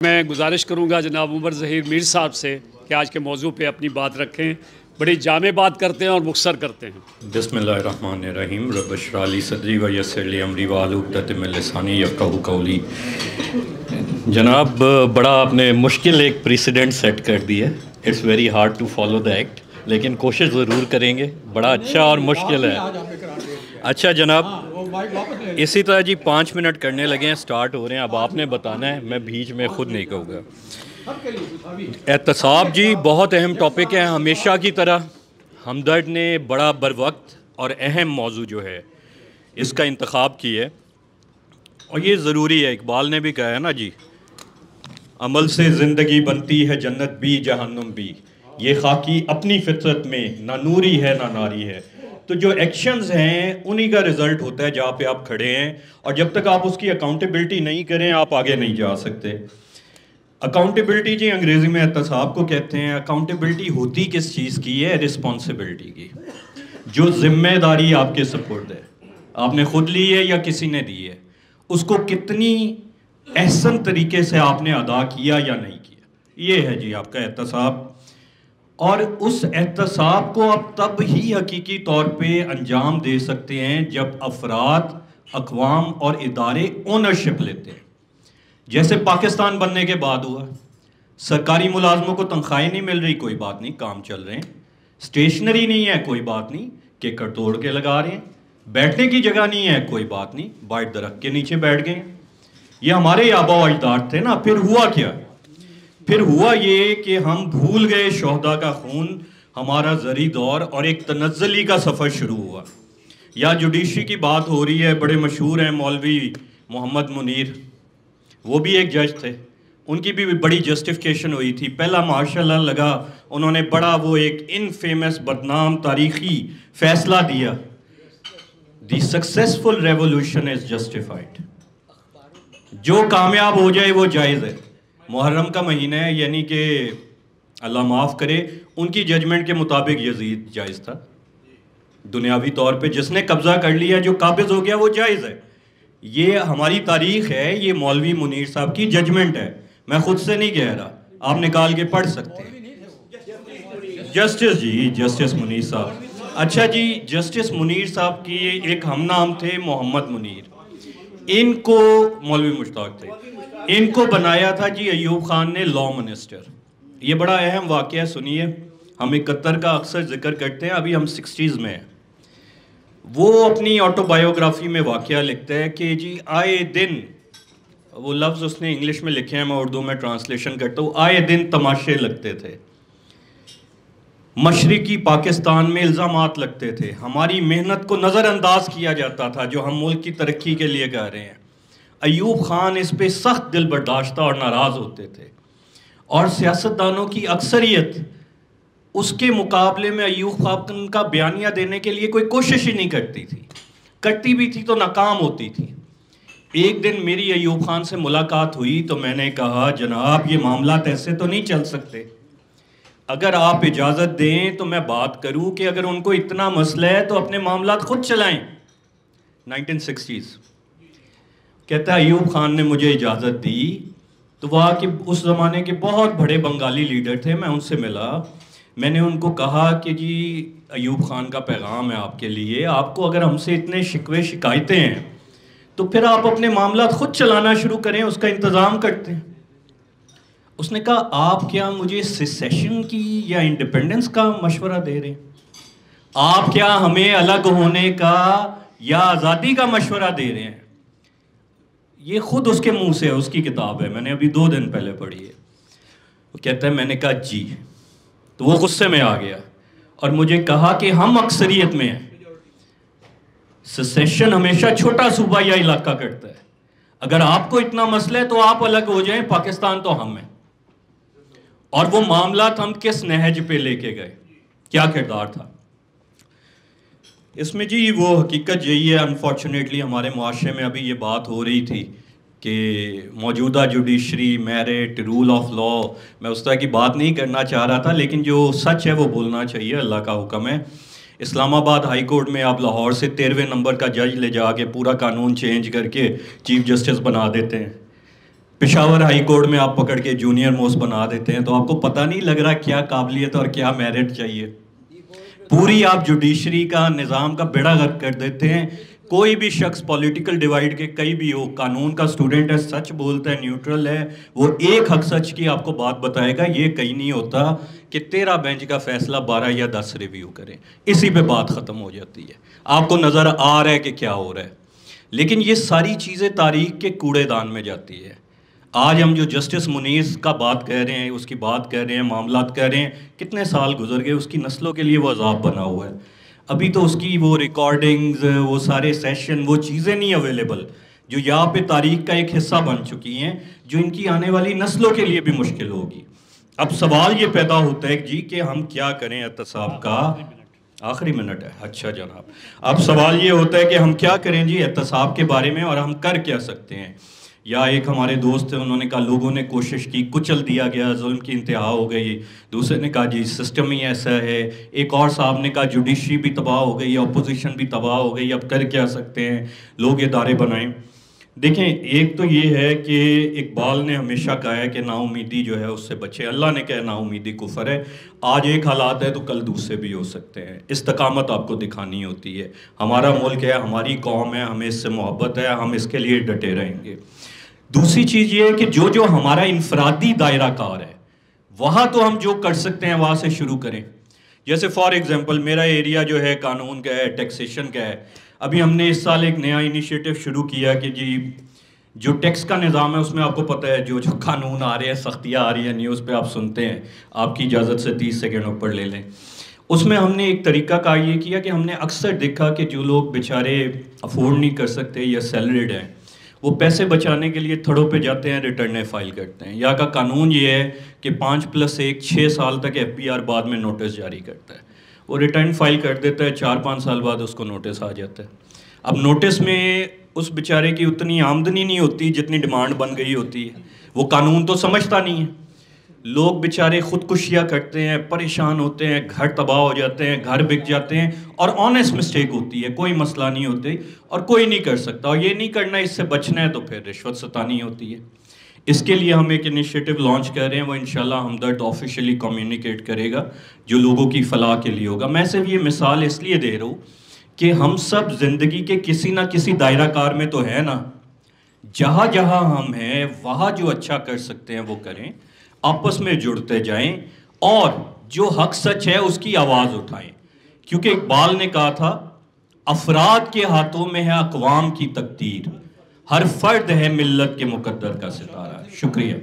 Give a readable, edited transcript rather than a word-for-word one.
मैं गुजारिश करूँगा जनाब उमर ज़हीर मीर साहब से कि आज के मौजू पे अपनी बात रखें। बड़ी जामे बात करते हैं और मुख्तसर करते हैं। बिस्मिल्लाहिर्रहमानिर्रहीम रब्ब इश्रह ली सदरी व यस्सिर ली अमरी वाहलुल उक़दतम मिन लिसानी यफ़क़हू क़ौली। जनाब, बड़ा आपने मुश्किल एक प्रेसिडेंट सेट कर दिया। It's very hard to follow the act, लेकिन कोशिश ज़रूर करेंगे। बड़ा अच्छा और मुश्किल है। अच्छा जनाब, इसी तरह जी 5 मिनट करने लगे हैं, स्टार्ट हो रहे हैं। अब आपने बताना है, मैं बीच में ख़ुद नहीं कहूँगा। एहतसाब जी बहुत अहम टॉपिक है। हमेशा की तरह हमदर्द ने बड़ा बरवक्त और अहम मौजू जो है इसका इंतखाब किया है, और ये ज़रूरी है। इकबाल ने भी कहा है ना जी, अमल से ज़िंदगी बनती है जन्नत भी जहन्नुम भी, ये खाकी अपनी फितरत में ना नूरी है ना नारी है। तो जो एक्शंस हैं उन्हीं का रिज़ल्ट होता है जहाँ पे आप खड़े हैं, और जब तक आप उसकी अकाउंटेबिलिटी नहीं करें आप आगे नहीं जा सकते। अकाउंटेबिलिटी जी अंग्रेज़ी में एहतसाब को कहते हैं। अकाउंटेबिलिटी होती किस चीज़ की है? रिस्पॉन्सिबिलिटी की। जो जिम्मेदारी आपके सपुर्द है, आपने ख़ुद ली है या किसी ने दी है, उसको कितनी एहसन तरीके से आपने अदा किया या नहीं किया, ये है जी आपका एहतसाब। और उस एहतसाब को आप तब ही हकीकी तौर पे अंजाम दे सकते हैं जब अफराद, अक़वाम और इदारे ओनरशिप लेते हैं। जैसे पाकिस्तान बनने के बाद हुआ, सरकारी मुलाजमों को तनख्वाहें नहीं मिल रही, कोई बात नहीं, काम चल रहे हैं। स्टेशनरी नहीं है, कोई बात नहीं, केकर तोड़ के लगा रहे हैं। बैठने की जगह नहीं है, कोई बात नहीं, बाइट दरख्त के नीचे बैठ गए। ये हमारे आबा व अजदाद थे ना। फिर हुआ क्या? फिर हुआ ये कि हम भूल गए शोहदा का खून, हमारा ज़री दौर, और एक तनज़्ज़ुली का सफ़र शुरू हुआ। या जुडिशरी की बात हो रही है, बड़े मशहूर हैं मौलवी मोहम्मद मुनीर, वो भी एक जज थे, उनकी भी बड़ी जस्टिफिकेशन हुई थी। पहला माशाल्लाह लगा, उन्होंने बड़ा वो एक इनफेमस बदनाम तारीखी फैसला दिया, the successful revolution is justified. जो कामयाब हो जाए वो जायज़ है। मुहर्रम का महीना है, यानी कि अल्लाह माफ़ करे, उनकी जजमेंट के मुताबिक यजीद जायज़ था दुनियावी तौर पे। जिसने कब्ज़ा कर लिया, जो काबिज़ हो गया, वो जायज़ है। ये हमारी तारीख़ है, ये मौलवी मुनीर साहब की जजमेंट है, मैं ख़ुद से नहीं कह रहा, आप निकाल के पढ़ सकते हैं। जस्टिस जी, जस्टिस मुनीर साहब। अच्छा जी, जस्टिस मुनीर साहब की एक हम नाम थे मोहम्मद मुनीर, इनको मौलवी मुश्ताक थे, इनको बनाया था जी अयूब खान ने लॉ मिनिस्टर। ये बड़ा अहम वाक़या सुनिए। हम 71 का अक्सर जिक्र करते हैं, अभी हम 60s में हैं। वो अपनी ऑटोबायोग्राफी में वाक़या लिखता है कि जी आए दिन, वो लफ्ज़ उसने इंग्लिश में लिखे हैं, मैं उर्दू में ट्रांसलेशन करता हूँ, आए दिन तमाशे लगते थे, मशरिकी पाकिस्तान में इल्ज़ामात लगते थे, हमारी मेहनत को नज़रअंदाज किया जाता था जो हम मुल्क की तरक्की के लिए कर रहे हैं। अयूब खान इस पे सख्त दिल बर्दाश्ता और नाराज़ होते थे, और सियासतदानों की अक्सरियत उसके मुकाबले में अयूब खान का बयानिया देने के लिए कोई कोशिश ही नहीं करती थी, करती भी थी तो नाकाम होती थी। एक दिन मेरी अयूब खान से मुलाकात हुई तो मैंने कहा, जनाब ये मामला ऐसे तो नहीं चल सकते, अगर आप इजाज़त दें तो मैं बात करूं कि अगर उनको इतना मसला है तो अपने मामला खुद चलाएं। 1960s। कहता है अयूब खान ने मुझे इजाज़त दी, तो वहाँ के उस ज़माने के बहुत बड़े बंगाली लीडर थे, मैं उनसे मिला। मैंने उनको कहा कि जी अयूब खान का पैगाम है आपके लिए, आपको अगर हमसे इतने शिकवे शिकायतें हैं तो फिर आप अपने मामला खुद चलाना शुरू करें, उसका इंतज़ाम करते हैं। उसने कहा, आप क्या मुझे सिसेशन की या इंडिपेंडेंस का मशवरा दे रहे हैं? आप क्या हमें अलग होने का या आज़ादी का मशवरा दे रहे हैं? ये खुद उसके मुंह से है, उसकी किताब है, मैंने अभी 2 दिन पहले पढ़ी है। वो कहता है, मैंने कहा जी, तो वो गुस्से में आ गया और मुझे कहा कि हम अक्सरियत में हैं, सिसेशन हमेशा छोटा सूबा या इलाका करता है, अगर आपको इतना मसला है तो आप अलग हो जाएं, पाकिस्तान तो हम हैं। और वो मामला हम किस नहज पे लेके गए, क्या किरदार था इसमें जी? वो हकीकत यही है, अनफॉर्चुनेटली हमारे मुआशरे में अभी ये बात हो रही थी कि मौजूदा judiciary, merit, rule of law, मैं उस तरह की बात नहीं करना चाह रहा था, लेकिन जो सच है वो बोलना चाहिए, अल्लाह का हुक्म है। इस्लामाबाद हाई कोर्ट में आप लाहौर से 13वें नंबर का जज ले जाके पूरा कानून चेंज करके चीफ जस्टिस बना देते हैं। पेशावर हाई कोर्ट में आप पकड़ के जूनियर मोस्ट बना देते हैं, तो आपको पता नहीं लग रहा क्या काबिलियत और क्या मेरिट चाहिए। पूरी आप जुडिशरी का निज़ाम का बेड़ा गर्क कर देते हैं। कोई भी शख्स पॉलिटिकल डिवाइड के कहीं भी हो, कानून का स्टूडेंट है, सच बोलता है, न्यूट्रल है, वो एक हक सच की आपको बात बताएगा। ये कहीं नहीं होता कि 13 बेंच का फैसला 12 या 10 रिव्यू करें, इसी पे बात ख़त्म हो जाती है। आपको नज़र आ रहा है कि क्या हो रहा है, लेकिन ये सारी चीज़ें तारीख के कूड़ेदान में जाती है। आज हम जो जस्टिस मुनीस का बात कह रहे हैं, उसकी बात कर रहे हैं, मामलात कर रहे हैं, कितने साल गुजर गए, उसकी नस्लों के लिए वो अजाब बना हुआ है। अभी तो उसकी वो रिकॉर्डिंग्स, वो सारे सेशन, वो चीज़ें नहीं अवेलेबल जो यहाँ पे तारीख का एक हिस्सा बन चुकी हैं, जो इनकी आने वाली नस्लों के लिए भी मुश्किल होगी। अब सवाल ये पैदा होता है जी कि हम क्या करें एहतसाब का। आखिरी मिनट है, अच्छा जनाब। अब सवाल ये होता है कि हम क्या करें जी एहतसाब के बारे में, और हम कर क्या सकते हैं। या एक हमारे दोस्त थे, उन्होंने कहा लोगों ने कोशिश की, कुचल दिया गया, जुल्म की इंतहा हो गई। दूसरे ने कहा जी सिस्टम ही ऐसा है। एक और साहब ने कहा जुडिशरी भी तबाह हो गई, अपोजिशन भी तबाह हो गई, अब कर क्या सकते हैं, लोग इदारे बनाएं। देखें, एक तो ये है कि इकबाल ने हमेशा कहा है कि नाउमीदी जो है उससे बचे। अल्लाह ने कहा नाउमीदी कुफर है। आज एक हालात है तो कल दूसरे भी हो सकते हैं। इस्तकामत आपको दिखानी होती है। हमारा मुल्क है, हमारी कौम है, हमें इससे मोहब्बत है, हम इसके लिए डटे रहेंगे। दूसरी चीज़ ये है कि जो हमारा इनफरादी दायरा कार है, वहाँ तो हम जो कर सकते हैं वहाँ से शुरू करें। जैसे फॉर एग्जांपल मेरा एरिया जो है कानून का है, टैक्सेशन का है। अभी हमने इस साल एक नया इनिशिएटिव शुरू किया कि जी जो टैक्स का निज़ाम है उसमें आपको पता है जो कानून आ रहे हैं, सख्तियाँ आ रही हैं, न्यूज़ पे आप सुनते हैं, आपकी इजाज़त से 30 सेकेंड ऊपर ले लें। उसमें हमने एक तरीका का ये किया कि हमने अक्सर देखा कि जो लोग बेचारे अफोर्ड नहीं कर सकते या सैलरीड हैं, वो पैसे बचाने के लिए थड़ों पे जाते हैं, रिटर्नें फाइल करते हैं। यहाँ का कानून ये है कि 5+1 6 साल तक FPR बाद में नोटिस जारी करता है। वो रिटर्न फाइल कर देता है, 4-5 साल बाद उसको नोटिस आ जाता है। अब नोटिस में उस बेचारे की उतनी आमदनी नहीं होती जितनी डिमांड बन गई होती है। वो कानून तो समझता नहीं है। लोग बेचारे खुदकुशियाँ करते हैं, परेशान होते हैं, घर तबाह हो जाते हैं, घर बिक जाते हैं, और ऑनेस्ट मिस्टेक होती है, कोई मसला नहीं होती और कोई नहीं कर सकता। और ये नहीं करना, इससे बचना है तो फिर रिश्वत सतानी होती है। इसके लिए हम एक इनिशिएटिव लॉन्च कर रहे हैं, वो इंशाल्लाह हमदर्द ऑफिशियली कम्युनिकेट करेगा, जो लोगों की फलाह के लिए होगा। मैं सिर्फ ये मिसाल इसलिए दे रहा हूँ कि हम सब ज़िंदगी के किसी ना किसी दायरा कार में तो है ना, जहाँ जहाँ हम हैं वहाँ जो अच्छा कर सकते हैं वो करें, आपस में जुड़ते जाएं और जो हक सच है उसकी आवाज़ उठाएं। क्योंकि इकबाल ने कहा था, अफराद के हाथों में है अक़वाम की तकदीर, हर फर्द है मिल्लत के मुकद्दर का सितारा। शुक्रिया।